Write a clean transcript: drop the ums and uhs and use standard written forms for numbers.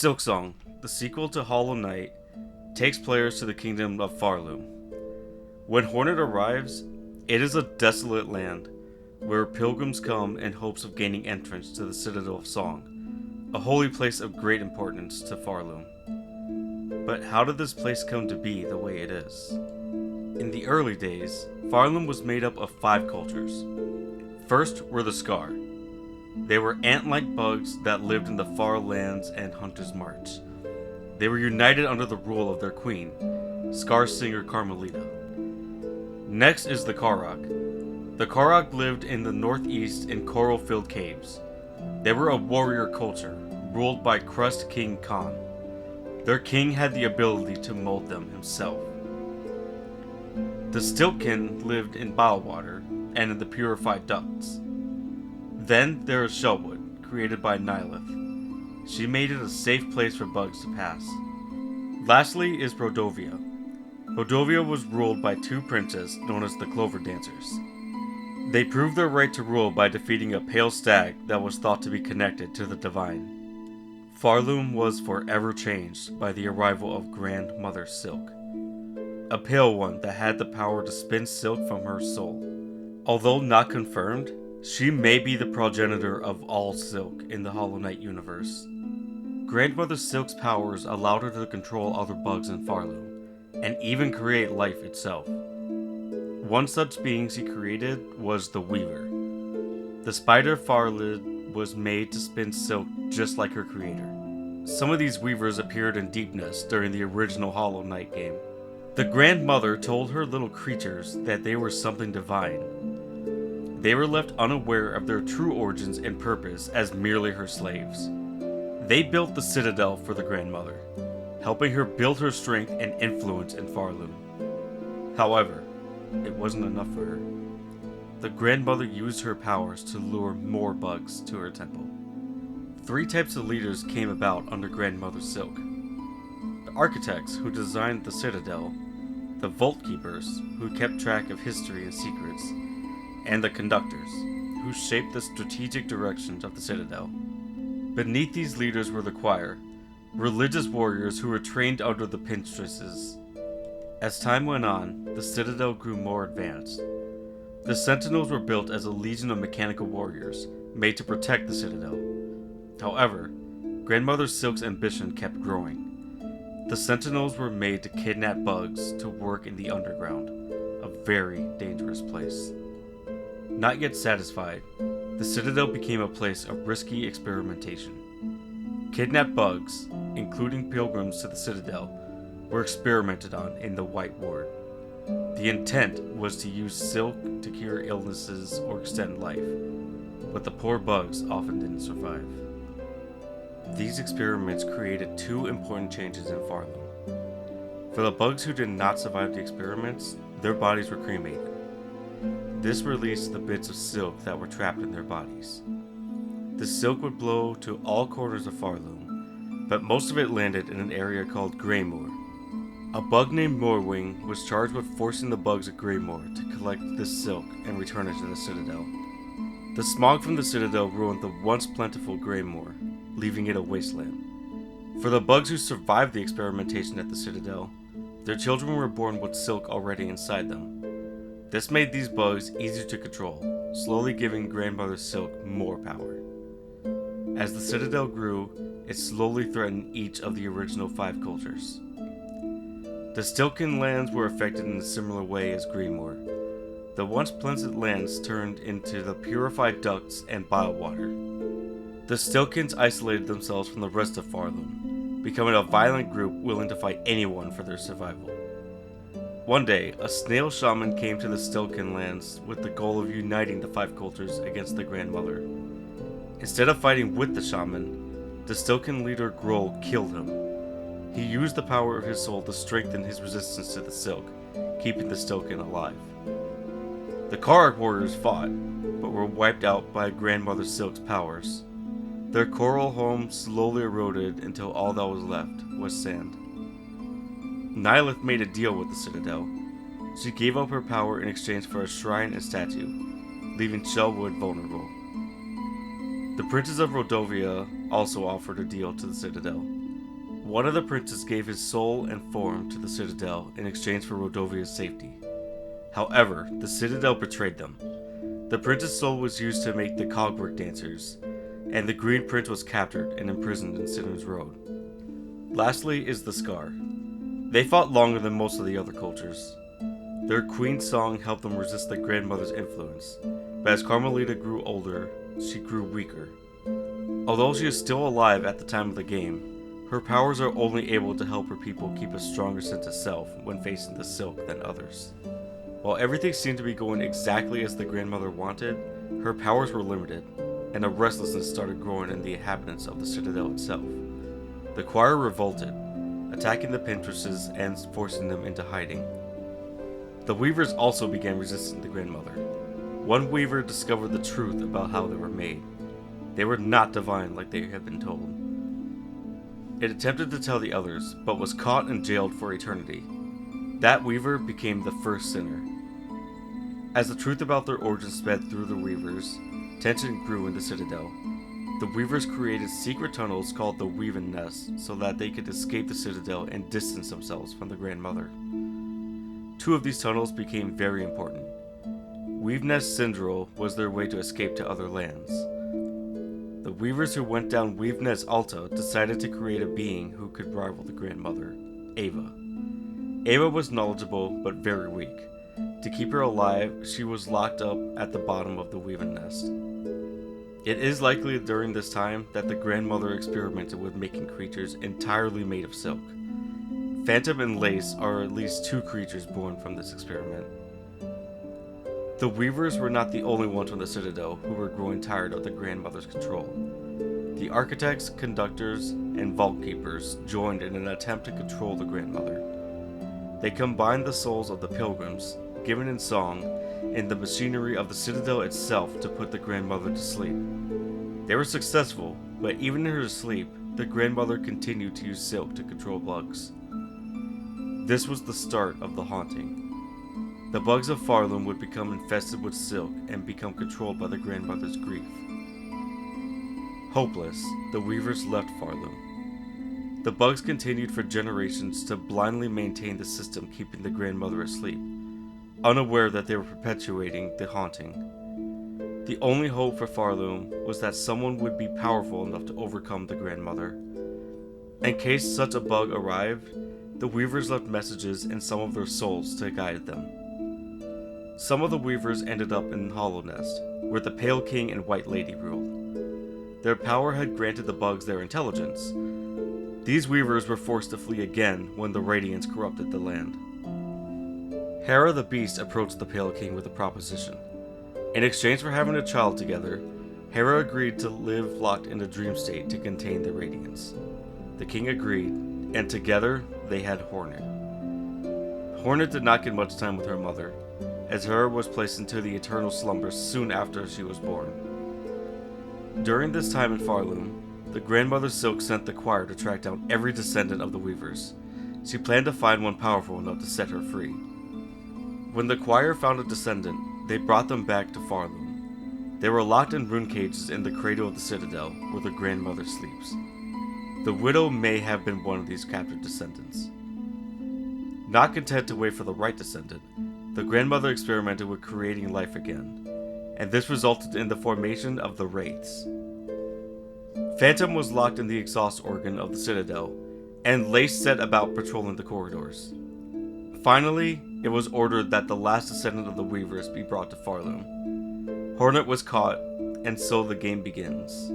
Silksong, the sequel to Hollow Knight, takes players to the kingdom of Pharloom. When Hornet arrives, it is a desolate land where pilgrims come in hopes of gaining entrance to the Citadel of Song, a holy place of great importance to Pharloom. But how did this place come to be the way it is? In the early days, Pharloom was made up of 5 cultures. First were the Scar. They were ant-like bugs that lived in the far lands and Hunter's March. They were united under the rule of their queen, Scar Singer Carmelita. Next is the Karok. The Karok lived in the northeast in coral-filled caves. They were a warrior culture, ruled by Crust King Khan. Their king had the ability to mold them himself. The Stiltkin lived in biowater and in the purified ducts. Then there is Shellwood, created by Nihilith. She made it a safe place for bugs to pass. Lastly is Rodovia. Rodovia was ruled by 2 princes known as the Clover Dancers. They proved their right to rule by defeating a pale stag that was thought to be connected to the divine. Pharloom was forever changed by the arrival of Grandmother Silk, a pale one that had the power to spin silk from her soul. Although not confirmed, she may be the progenitor of all silk in the Hollow Knight universe. Grandmother Silk's powers allowed her to control other bugs in Pharloom, and even create life itself. One such being she created was the Weaver. The spider Pharlid was made to spin silk just like her creator. Some of these weavers appeared in Deepness during the original Hollow Knight game. The Grandmother told her little creatures that they were something divine. They were left unaware of their true origins and purpose as merely her slaves. They built the Citadel for the Grandmother, helping her build her strength and influence in Pharloom. However, it wasn't enough for her. The Grandmother used her powers to lure more bugs to her temple. 3 types of leaders came about under Grandmother Silk. The Architects, who designed the Citadel, the Vault Keepers, who kept track of history and secrets, and the Conductors, who shaped the strategic directions of the Citadel. Beneath these leaders were the Choir, religious warriors who were trained under the Pinstresses. As time went on, the Citadel grew more advanced. The Sentinels were built as a legion of mechanical warriors, made to protect the Citadel. However, Grandmother Silk's ambition kept growing. The Sentinels were made to kidnap bugs to work in the underground, a very dangerous place. Not yet satisfied, the Citadel became a place of risky experimentation. Kidnapped bugs, including pilgrims to the Citadel, were experimented on in the White Ward. The intent was to use silk to cure illnesses or extend life, but the poor bugs often didn't survive. These experiments created 2 important changes in Pharloom. For the bugs who did not survive the experiments, their bodies were cremated. This released the bits of silk that were trapped in their bodies. The silk would blow to all corners of Pharloom, but most of it landed in an area called Greymoor. A bug named Moorwing was charged with forcing the bugs at Greymoor to collect this silk and return it to the Citadel. The smog from the Citadel ruined the once plentiful Greymoor, leaving it a wasteland. For the bugs who survived the experimentation at the Citadel, their children were born with silk already inside them. This made these bugs easier to control, slowly giving Grandmother Silk more power. As the Citadel grew, it slowly threatened each of the original 5 cultures. The Stiltkin lands were affected in a similar way as Greymoor. The once pleasant lands turned into the purified ducts and biowater. The Stiltkins isolated themselves from the rest of Pharloom, becoming a violent group willing to fight anyone for their survival. One day, a snail shaman came to the Stiltkin lands with the goal of uniting the 5 cultures against the Grandmother. Instead of fighting with the shaman, the Stiltkin leader Grohl killed him. He used the power of his soul to strengthen his resistance to the silk, keeping the Stiltkin alive. The Karok warriors fought, but were wiped out by Grandmother Silk's powers. Their coral home slowly eroded until all that was left was sand. Nihilith made a deal with the Citadel. She gave up her power in exchange for a shrine and statue, leaving Shellwood vulnerable. The princes of Rodovia also offered a deal to the Citadel. One of the princes gave his soul and form to the Citadel in exchange for Rodovia's safety. However, the Citadel betrayed them. The prince's soul was used to make the cogwork dancers, and the Green Prince was captured and imprisoned in Sinner's Road. Lastly is the Scar. They fought longer than most of the other cultures. Their Queen's song helped them resist the grandmother's influence, but as Carmelita grew older, she grew weaker. Although she is still alive at the time of the game, her powers are only able to help her people keep a stronger sense of self when facing the Silk than others. While everything seemed to be going exactly as the grandmother wanted, her powers were limited, and a restlessness started growing in the inhabitants of the Citadel itself. The choir revolted, attacking the Pinteresses and forcing them into hiding. The Weavers also began resisting the grandmother. One Weaver discovered the truth about how they were made. They were not divine like they had been told. It attempted to tell the others, but was caught and jailed for eternity. That Weaver became the first sinner. As the truth about their origin sped through the Weavers, tension grew in the Citadel. The Weavers created secret tunnels called the Weaving Nest so that they could escape the Citadel and distance themselves from the grandmother. Two of these tunnels became very important. Weave Nest Syndrome was their way to escape to other lands. The Weavers who went down Weave Nest Alta decided to create a being who could rival the grandmother, Ava. Ava was knowledgeable but very weak. To keep her alive, she was locked up at the bottom of the Weaving Nest. It is likely during this time that the grandmother experimented with making creatures entirely made of silk. Phantom and Lace are at least two creatures born from this experiment. The Weavers were not the only ones from the Citadel who were growing tired of the grandmother's control. The architects, conductors, and vault keepers joined in an attempt to control the grandmother. They combined the souls of the pilgrims, given in song, in the machinery of the Citadel itself to put the grandmother to sleep. They were successful, but even in her sleep, the grandmother continued to use silk to control bugs. This was the start of the haunting. The bugs of Pharloom would become infested with silk and become controlled by the grandmother's grief. Hopeless, the Weavers left Pharloom. The bugs continued for generations to blindly maintain the system keeping the grandmother asleep, unaware that they were perpetuating the haunting. The only hope for Pharloom was that someone would be powerful enough to overcome the grandmother. In case such a bug arrived, the Weavers left messages in some of their souls to guide them. Some of the Weavers ended up in Hollow Nest, where the Pale King and White Lady ruled. Their power had granted the bugs their intelligence. These Weavers were forced to flee again when the Radiance corrupted the land. Hera the Beast approached the Pale King with a proposition. In exchange for having a child together, Hera agreed to live locked in a dream state to contain the Radiance. The king agreed, and together they had Hornet. Hornet did not get much time with her mother, as Hera was placed into the eternal slumber soon after she was born. During this time in Pharloom, the grandmother Silk sent the choir to track down every descendant of the Weavers. She planned to find one powerful enough to set her free. When the choir found a descendant, they brought them back to Pharloom. They were locked in rune cages in the cradle of the Citadel, where the grandmother sleeps. The widow may have been one of these captured descendants. Not content to wait for the right descendant, the grandmother experimented with creating life again, and this resulted in the formation of the Wraiths. Phantom was locked in the exhaust organ of the Citadel, and Lace set about patrolling the corridors. Finally, it was ordered that the last descendant of the Weavers be brought to Pharloom. Hornet was caught, and so the game begins.